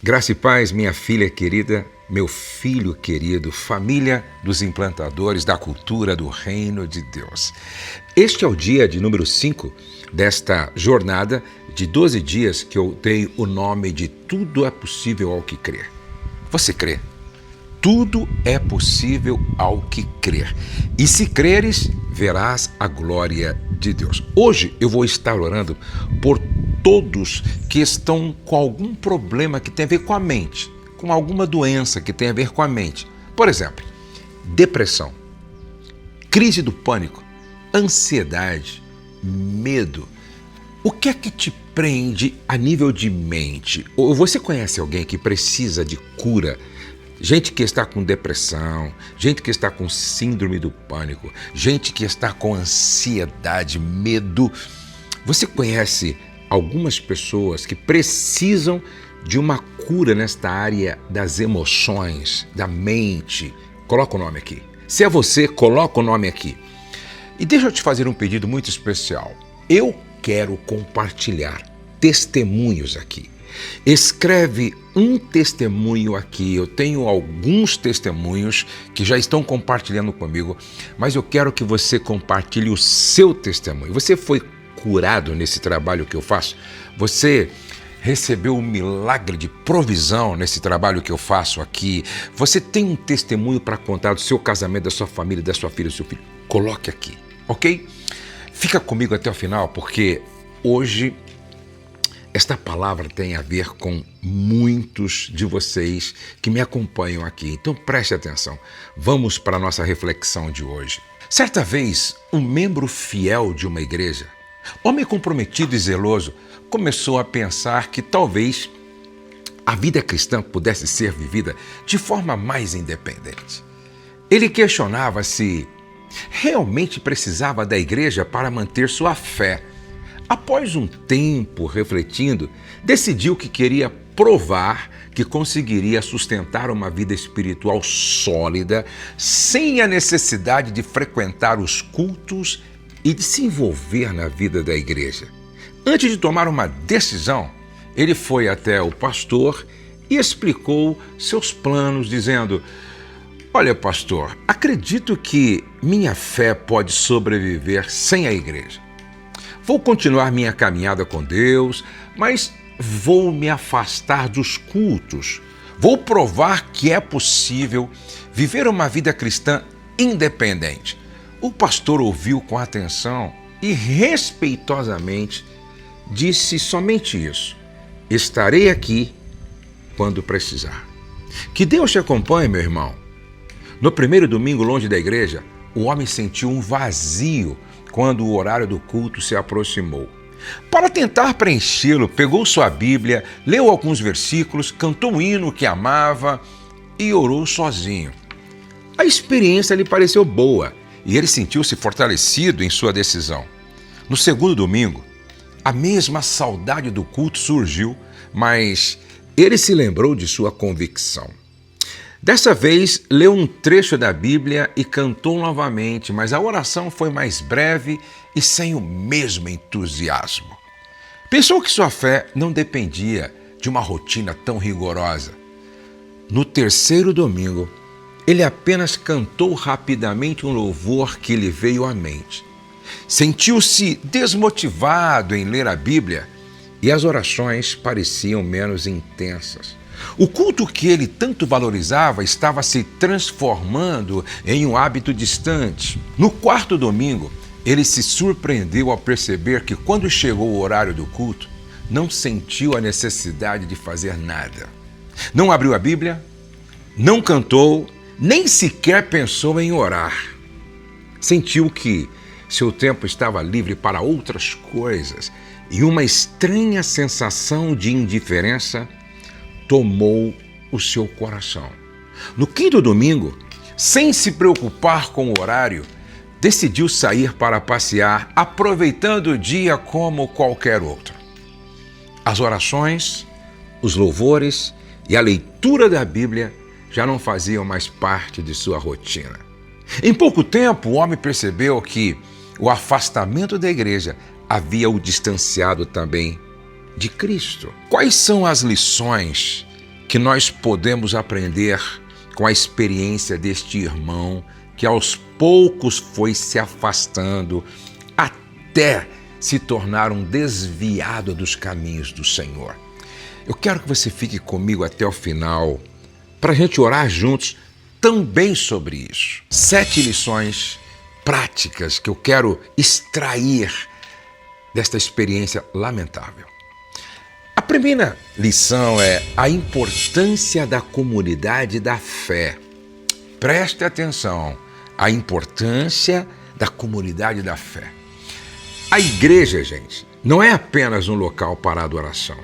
Graça e paz, minha filha querida, meu filho querido, família dos implantadores da cultura do reino de Deus. Este é o dia de número 5 desta jornada de 12 dias que eu dei o nome de Tudo é Possível ao que Crer. Você crê? Tudo é possível ao que crer. E se creres, verás a glória de Deus. Hoje eu vou estar orando por todos que estão com algum problema que tem a ver com a mente, com alguma doença que tem a ver com a mente. Por exemplo, depressão, crise do pânico, ansiedade, medo. O que é que te prende a nível de mente? Ou você conhece alguém que precisa de cura? Gente que está com depressão, gente que está com síndrome do pânico, gente que está com ansiedade, medo. Você conhece algumas pessoas que precisam de uma cura nesta área das emoções, da mente? Coloca o nome aqui. Se é você, coloca o nome aqui. E deixa eu te fazer um pedido muito especial. Eu quero compartilhar testemunhos aqui. Escreve um testemunho aqui. Eu tenho alguns testemunhos que já estão compartilhando comigo, mas eu quero que você compartilhe o seu testemunho. Você foi curado nesse trabalho que eu faço? Você recebeu um milagre de provisão nesse trabalho que eu faço aqui? Você tem um testemunho para contar do seu casamento, da sua família, da sua filha, do seu filho? Coloque aqui, ok? Fica comigo até o final, porque hoje esta palavra tem a ver com muitos de vocês que me acompanham aqui. Então preste atenção. Vamos para a nossa reflexão de hoje. Certa vez, um membro fiel de uma igreja, homem comprometido e zeloso, começou a pensar que talvez a vida cristã pudesse ser vivida de forma mais independente. Ele questionava se realmente precisava da igreja para manter sua fé. Após um tempo refletindo, decidiu que queria provar que conseguiria sustentar uma vida espiritual sólida sem a necessidade de frequentar os cultos e de se envolver na vida da igreja. Antes de tomar uma decisão, ele foi até o pastor e explicou seus planos, dizendo: "Olha, pastor, acredito que minha fé pode sobreviver sem a igreja. Vou continuar minha caminhada com Deus, mas vou me afastar dos cultos. Vou provar que é possível viver uma vida cristã independente." O pastor ouviu com atenção e respeitosamente disse somente isso: "Estarei aqui quando precisar." Que Deus te acompanhe, meu irmão. No primeiro domingo longe da igreja, o homem sentiu um vazio quando o horário do culto se aproximou. Para tentar preenchê-lo, pegou sua Bíblia, leu alguns versículos, cantou um hino que amava e orou sozinho. A experiência lhe pareceu boa e ele sentiu-se fortalecido em sua decisão. No segundo domingo, a mesma saudade do culto surgiu, mas ele se lembrou de sua convicção. Dessa vez, leu um trecho da Bíblia e cantou novamente, mas a oração foi mais breve e sem o mesmo entusiasmo. Pensou que sua fé não dependia de uma rotina tão rigorosa. No terceiro domingo, ele apenas cantou rapidamente um louvor que lhe veio à mente. Sentiu-se desmotivado em ler a Bíblia e as orações pareciam menos intensas. O culto que ele tanto valorizava estava se transformando em um hábito distante. No quarto domingo, ele se surpreendeu ao perceber que quando chegou o horário do culto, não sentiu a necessidade de fazer nada. Não abriu a Bíblia, não cantou, nem sequer pensou em orar. Sentiu que seu tempo estava livre para outras coisas e uma estranha sensação de indiferença tomou o seu coração. No quinto domingo, sem se preocupar com o horário, decidiu sair para passear, aproveitando o dia como qualquer outro. As orações, os louvores e a leitura da Bíblia já não faziam mais parte de sua rotina. Em pouco tempo, o homem percebeu que o afastamento da igreja havia o distanciado também de Cristo. Quais são as lições que nós podemos aprender com a experiência deste irmão que aos poucos foi se afastando até se tornar um desviado dos caminhos do Senhor. Eu quero que você fique comigo até o final para a gente orar juntos também sobre isso. 7 lições práticas que eu quero extrair desta experiência lamentável. A primeira lição é a importância da comunidade da fé. Preste atenção, a importância da comunidade da fé. A igreja, gente, não é apenas um local para adoração.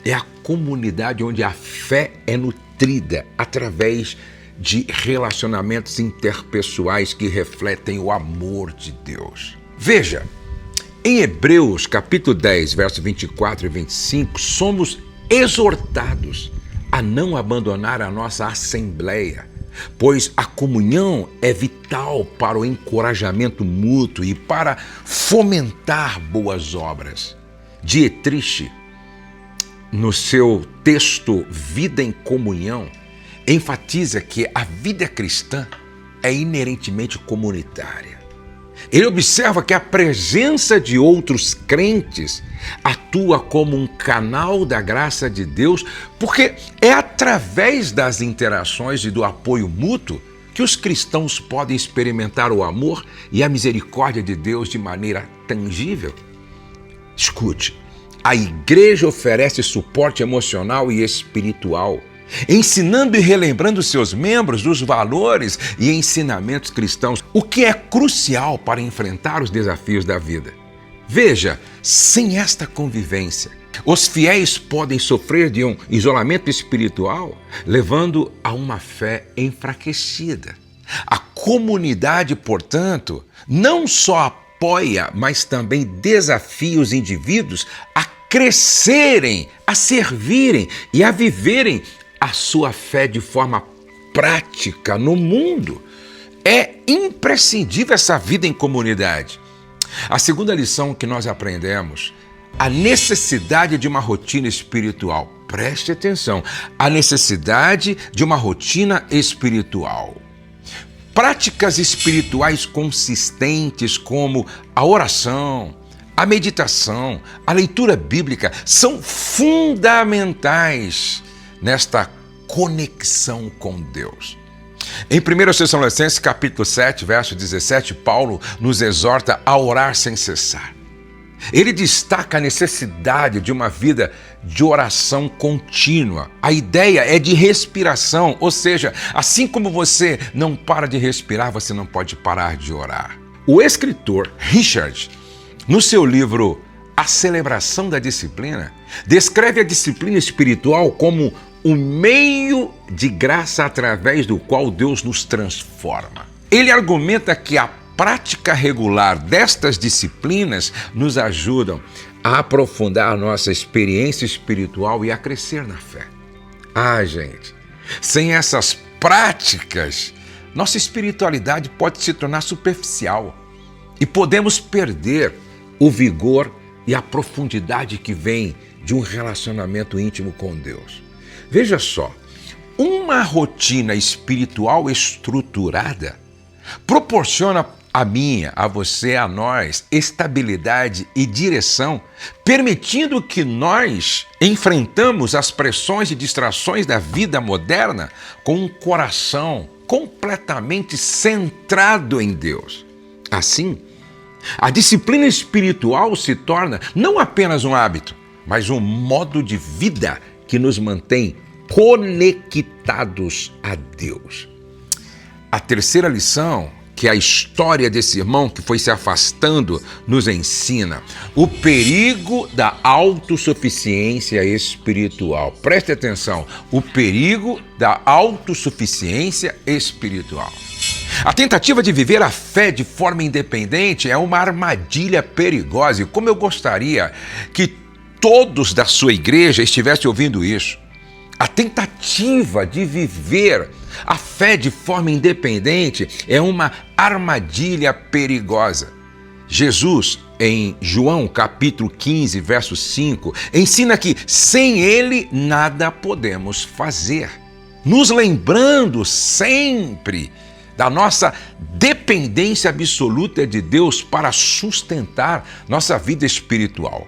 É a comunidade onde a fé é nutrida através de relacionamentos interpessoais que refletem o amor de Deus. Veja, em Hebreus capítulo 10, versos 24 e 25, somos exortados a não abandonar a nossa assembleia, pois a comunhão é vital para o encorajamento mútuo e para fomentar boas obras. Dietrich, no seu texto Vida em Comunhão, enfatiza que a vida cristã é inerentemente comunitária. Ele observa que a presença de outros crentes atua como um canal da graça de Deus, porque é através das interações e do apoio mútuo que os cristãos podem experimentar o amor e a misericórdia de Deus de maneira tangível. Escute, a igreja oferece suporte emocional e espiritual, ensinando e relembrando seus membros dos valores e ensinamentos cristãos, o que é crucial para enfrentar os desafios da vida. Veja, sem esta convivência, os fiéis podem sofrer de um isolamento espiritual, levando a uma fé enfraquecida. A comunidade, portanto, não só apoia, mas também desafia os indivíduos a crescerem, a servirem e a viverem a sua fé de forma prática no mundo. É imprescindível essa vida em comunidade. A segunda lição que nós aprendemos, a necessidade de uma rotina espiritual. Preste atenção, a necessidade de uma rotina espiritual. Práticas espirituais consistentes como a oração, a meditação, a leitura bíblica são fundamentais nesta conexão com Deus. Em 1 Tessalonicenses capítulo 7, verso 17, Paulo nos exorta a orar sem cessar. Ele destaca a necessidade de uma vida de oração contínua. A ideia é de respiração, ou seja, assim como você não para de respirar, você não pode parar de orar. O escritor Richard, no seu livro A Celebração da Disciplina, descreve a disciplina espiritual como o meio de graça através do qual Deus nos transforma. Ele argumenta que a prática regular destas disciplinas nos ajudam a aprofundar a nossa experiência espiritual e a crescer na fé. Gente, sem essas práticas, nossa espiritualidade pode se tornar superficial e podemos perder o vigor e a profundidade que vem de um relacionamento íntimo com Deus. Veja só, uma rotina espiritual estruturada proporciona a mim, a você, a nós, estabilidade e direção, permitindo que nós enfrentamos as pressões e distrações da vida moderna com um coração completamente centrado em Deus. Assim, a disciplina espiritual se torna não apenas um hábito, mas um modo de vida que nos mantém conectados a Deus. A terceira lição, que a história desse irmão que foi se afastando nos ensina, o perigo da autossuficiência espiritual. Preste atenção, o perigo da autossuficiência espiritual. A tentativa de viver a fé de forma independente é uma armadilha perigosa, e como eu gostaria que todos da sua igreja estivessem ouvindo isso. A tentativa de viver a fé de forma independente é uma armadilha perigosa. Jesus em João capítulo 15, verso 5, ensina que sem Ele nada podemos fazer, nos lembrando sempre da nossa dependência absoluta de Deus para sustentar nossa vida espiritual.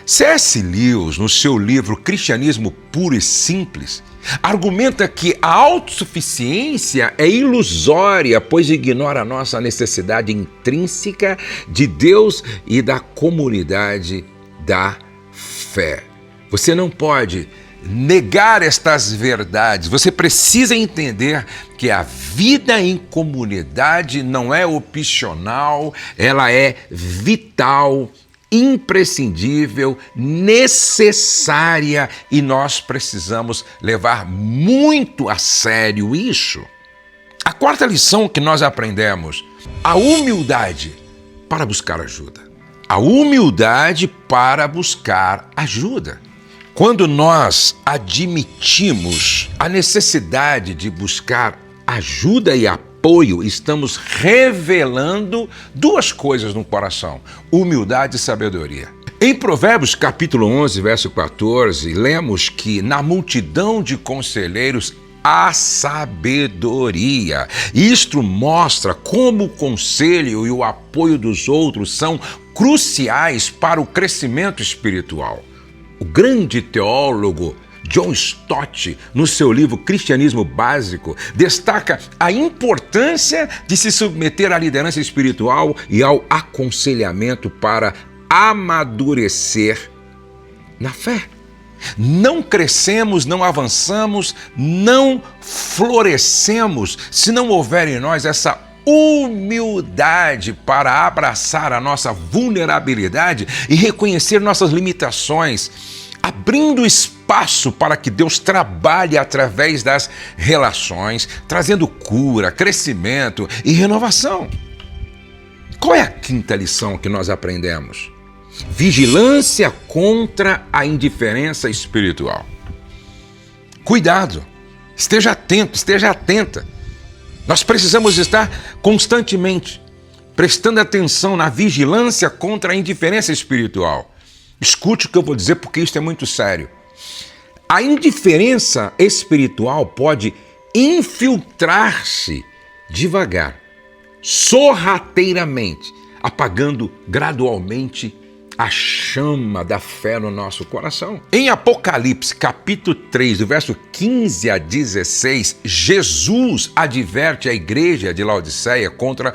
C.S. Lewis, no seu livro Cristianismo Puro e Simples, argumenta que a autossuficiência é ilusória, pois ignora a nossa necessidade intrínseca de Deus e da comunidade da fé. Você não pode negar estas verdades. Você precisa entender que a vida em comunidade não é opcional, ela é vital, imprescindível, necessária, e nós precisamos levar muito a sério isso. A quarta lição que nós aprendemos: a humildade para buscar ajuda. A humildade para buscar ajuda. Quando nós admitimos a necessidade de buscar ajuda e apoio, estamos revelando duas coisas no coração: humildade e sabedoria. Em Provérbios capítulo 11, verso 14, lemos que na multidão de conselheiros há sabedoria. Isto mostra como o conselho e o apoio dos outros são cruciais para o crescimento espiritual. O grande teólogo John Stott, no seu livro Cristianismo Básico, destaca a importância de se submeter à liderança espiritual e ao aconselhamento para amadurecer na fé. Não crescemos, não avançamos, não florescemos se não houver em nós essa humildade para abraçar a nossa vulnerabilidade e reconhecer nossas limitações, abrindo espaço para que Deus trabalhe através das relações, trazendo cura, crescimento e renovação. Qual é a quinta lição que nós aprendemos? Vigilância contra a indiferença espiritual. Cuidado, esteja atento, esteja atenta. Nós precisamos estar constantemente prestando atenção na vigilância contra a indiferença espiritual. Escute o que eu vou dizer, porque isso é muito sério. A indiferença espiritual pode infiltrar-se devagar, sorrateiramente, apagando gradualmente a chama da fé no nosso coração. Em Apocalipse, capítulo 3, do verso 15 a 16, Jesus adverte a igreja de Laodiceia contra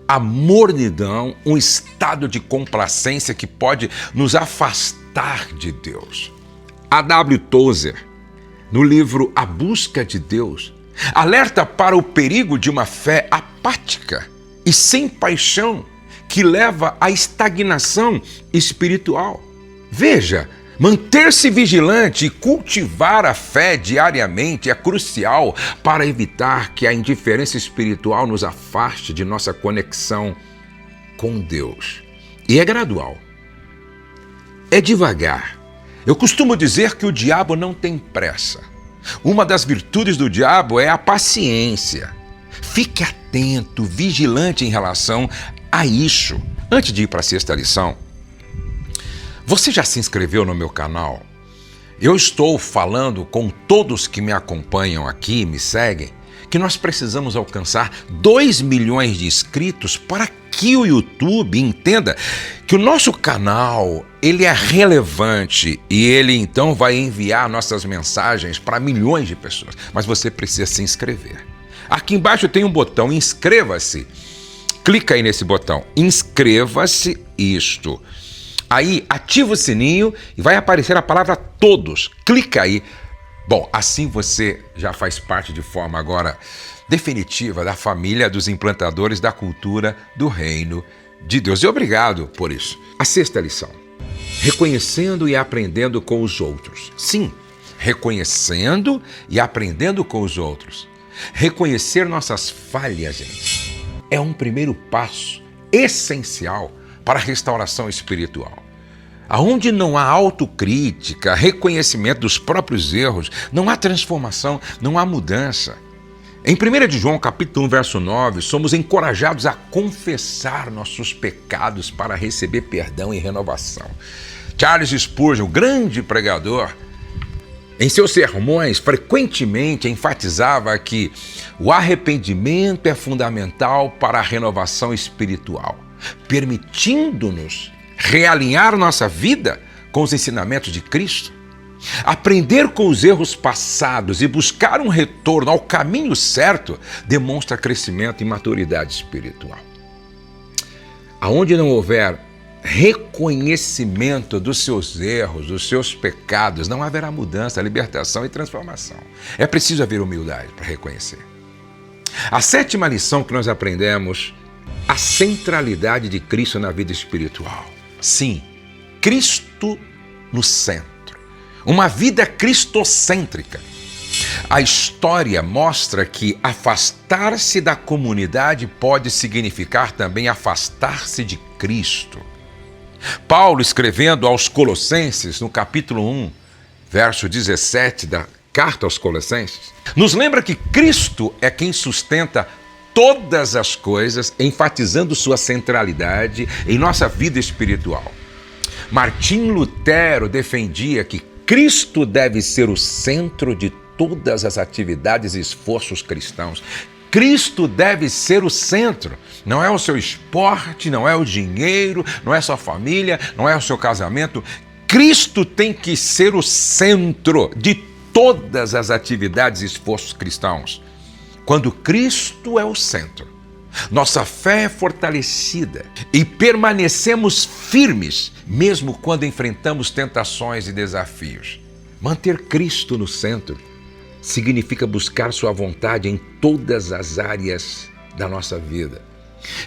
a mornidão, um estado de complacência que pode nos afastar de Deus. A.W. Tozer, no livro A Busca de Deus, alerta para o perigo de uma fé apática e sem paixão, que leva à estagnação espiritual. Veja, manter-se vigilante e cultivar a fé diariamente é crucial para evitar que a indiferença espiritual nos afaste de nossa conexão com Deus. E é gradual. É devagar. Eu costumo dizer que o diabo não tem pressa. Uma das virtudes do diabo é a paciência. Fique atento, vigilante em relação a isso. Antes de ir para a sexta lição, você já se inscreveu no meu canal? Eu estou falando com todos que me acompanham aqui, me seguem, que nós precisamos alcançar 2 milhões de inscritos para que o YouTube entenda que o nosso canal ele é relevante e ele então vai enviar nossas mensagens para milhões de pessoas. Mas você precisa se inscrever. Aqui embaixo tem um botão, inscreva-se. Clica aí nesse botão, inscreva-se isto. Aí ativa o sininho e vai aparecer a palavra todos. Clica aí. Bom, assim você já faz parte de forma agora definitiva da família dos implantadores da cultura do reino de Deus. E obrigado por isso. A sexta lição. Reconhecendo e aprendendo com os outros. Sim, reconhecendo e aprendendo com os outros. Reconhecer nossas falhas, gente, é um primeiro passo essencial para a restauração espiritual. Aonde não há autocrítica, reconhecimento dos próprios erros, não há transformação, não há mudança. Em 1 de João, capítulo 1, verso 9, somos encorajados a confessar nossos pecados para receber perdão e renovação. Charles Spurgeon, o grande pregador, em seus sermões, frequentemente enfatizava que o arrependimento é fundamental para a renovação espiritual, permitindo-nos realinhar nossa vida com os ensinamentos de Cristo. Aprender com os erros passados e buscar um retorno ao caminho certo demonstra crescimento e maturidade espiritual. Aonde não houver reconhecimento dos seus erros, dos seus pecados, não haverá mudança, libertação e transformação. É preciso haver humildade para reconhecer. A 7ª lição que nós aprendemos, a centralidade de Cristo na vida espiritual. Sim, Cristo no centro. Uma vida cristocêntrica. A história mostra que afastar-se da comunidade pode significar também afastar-se de Cristo. Paulo, escrevendo aos Colossenses, no capítulo 1, verso 17 da carta aos Colossenses, nos lembra que Cristo é quem sustenta todas as coisas, enfatizando sua centralidade em nossa vida espiritual. Martim Lutero defendia que Cristo deve ser o centro de todas as atividades e esforços cristãos. Cristo deve ser o centro. Não é o seu esporte, não é o dinheiro, não é a sua família, não é o seu casamento. Cristo tem que ser o centro de todas as atividades e esforços cristãos. Quando Cristo é o centro, nossa fé é fortalecida e permanecemos firmes, mesmo quando enfrentamos tentações e desafios. Manter Cristo no centro significa buscar sua vontade em todas as áreas da nossa vida,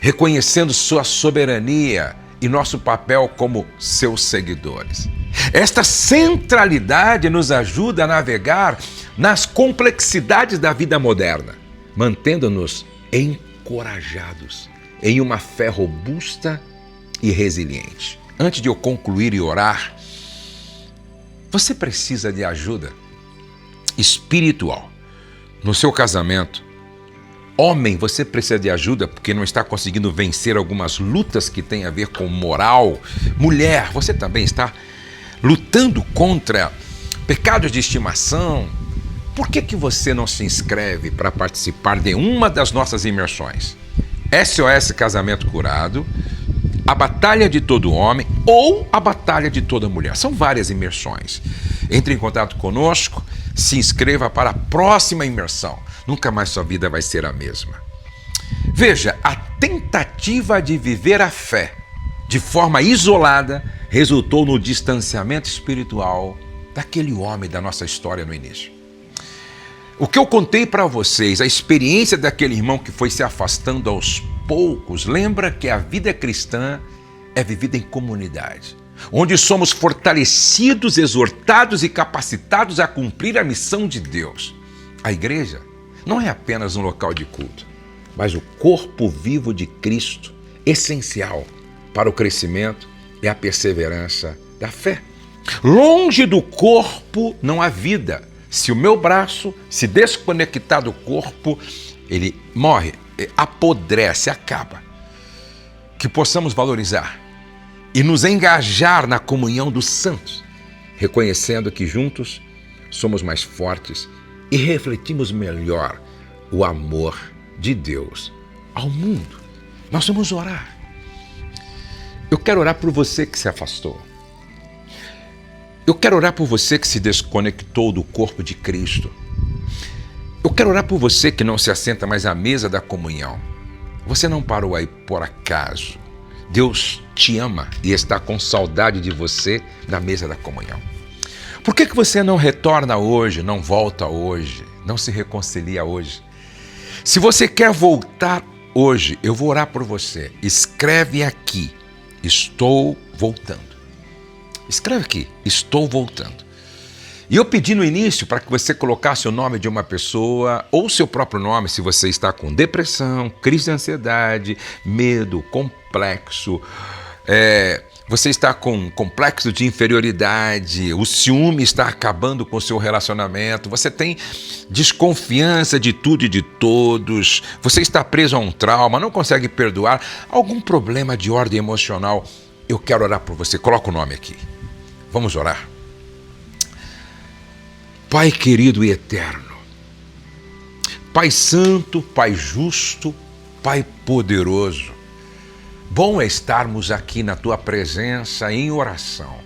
reconhecendo sua soberania e nosso papel como seus seguidores. Esta centralidade nos ajuda a navegar nas complexidades da vida moderna, mantendo-nos encorajados em uma fé robusta e resiliente. Antes de eu concluir e orar, você precisa de ajuda espiritual no seu casamento. Homem, você precisa de ajuda porque não está conseguindo vencer algumas lutas que têm a ver com moral. Mulher, você também está lutando contra pecados de estimação. Por que você não se inscreve para participar de uma das nossas imersões? SOS Casamento Curado, a Batalha de Todo Homem ou a Batalha de Toda Mulher. São várias imersões. Entre em contato conosco, se inscreva para a próxima imersão. Nunca mais sua vida vai ser a mesma. Veja, a tentativa de viver a fé de forma isolada resultou no distanciamento espiritual daquele homem da nossa história no início. O que eu contei para vocês, a experiência daquele irmão que foi se afastando aos poucos, lembra que a vida cristã é vivida em comunidade, onde somos fortalecidos, exortados e capacitados a cumprir a missão de Deus. A igreja não é apenas um local de culto, mas o corpo vivo de Cristo, essencial para o crescimento e a perseverança da fé. Longe do corpo não há vida. Se o meu braço se desconectar do corpo, ele morre, apodrece, acaba. Que possamos valorizar e nos engajar na comunhão dos santos, reconhecendo que juntos somos mais fortes e refletimos melhor o amor de Deus ao mundo. Nós vamos orar. Eu quero orar por você que se afastou. Eu quero orar por você que se desconectou do corpo de Cristo. Eu quero orar por você que não se assenta mais à mesa da comunhão. Você não parou aí por acaso. Deus te ama e está com saudade de você na mesa da comunhão. Por que você não retorna hoje, não volta hoje, não se reconcilia hoje? Se você quer voltar hoje, eu vou orar por você. Escreve aqui, estou voltando. Escreve aqui, estou voltando. E eu pedi no início para que você colocasse o nome de uma pessoa ou seu próprio nome, se você está com depressão, crise de ansiedade, medo, complexo, Você está com um complexo de inferioridade, o ciúme está acabando com o seu relacionamento, você tem desconfiança de tudo e de todos, você está preso a um trauma, não consegue perdoar, algum problema de ordem emocional. Eu quero orar por você, coloca o nome aqui. Vamos orar. Pai querido e eterno, Pai santo, Pai justo, Pai poderoso, bom é estarmos aqui na Tua presença em oração.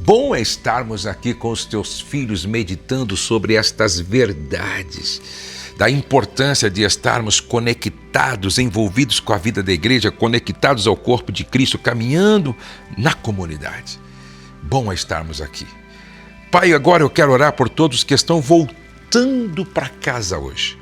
Bom é estarmos aqui com os Teus filhos meditando sobre estas verdades, da importância de estarmos conectados, envolvidos com a vida da igreja, conectados ao corpo de Cristo, caminhando na comunidade. Bom é estarmos aqui. Pai, agora eu quero orar por todos que estão voltando para casa hoje.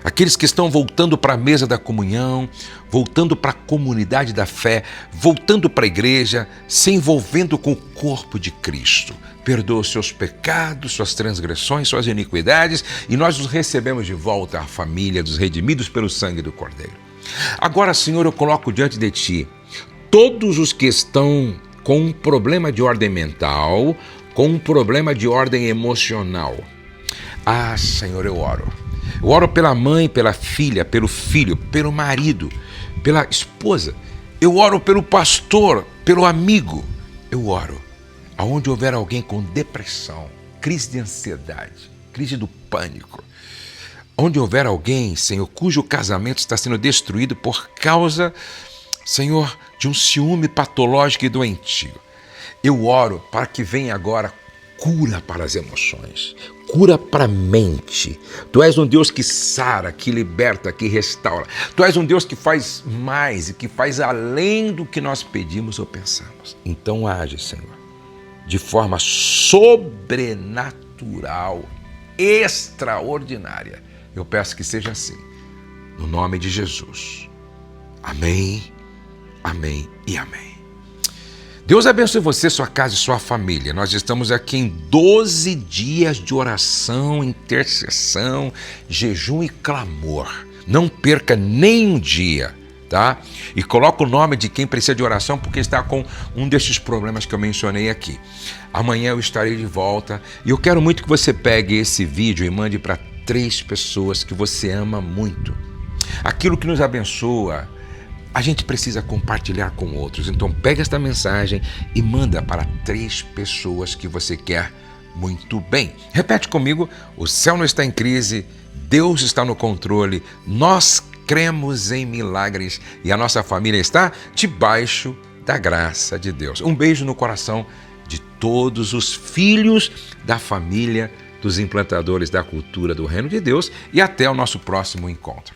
Aqueles que estão voltando para a mesa da comunhão, voltando para a comunidade da fé, voltando para a igreja, se envolvendo com o corpo de Cristo. Perdoa os seus pecados, suas transgressões, suas iniquidades, e nós os recebemos de volta à família dos redimidos pelo sangue do Cordeiro. Agora, Senhor, eu coloco diante de Ti todos os que estão com um problema de ordem mental, com um problema de ordem emocional. Ah, Senhor, eu oro. Eu oro pela mãe, pela filha, pelo filho, pelo marido, pela esposa. Eu oro pelo pastor, pelo amigo. Eu oro aonde houver alguém com depressão, crise de ansiedade, crise do pânico. Onde houver alguém, Senhor, cujo casamento está sendo destruído por causa, Senhor, de um ciúme patológico e doentio. Eu oro para que venha agora cura para as emoções, cura para a mente. Tu és um Deus que sara, que liberta, que restaura. Tu és um Deus que faz mais e que faz além do que nós pedimos ou pensamos. Então age, Senhor, de forma sobrenatural, extraordinária. Eu peço que seja assim, no nome de Jesus. Amém, amém e amém. Deus abençoe você, sua casa e sua família. Nós estamos aqui em 12 dias de oração, intercessão, jejum e clamor. Não perca nem um dia, tá? E coloca o nome de quem precisa de oração, porque está com um destes problemas que eu mencionei aqui. Amanhã eu estarei de volta e eu quero muito que você pegue esse vídeo e mande para 3 pessoas que você ama muito. Aquilo que nos abençoa, a gente precisa compartilhar com outros. Então pega esta mensagem e manda para 3 pessoas que você quer muito bem. Repete comigo: o céu não está em crise, Deus está no controle, nós cremos em milagres e a nossa família está debaixo da graça de Deus. Um beijo no coração de todos os filhos da família dos implantadores da cultura do Reino de Deus e até o nosso próximo encontro.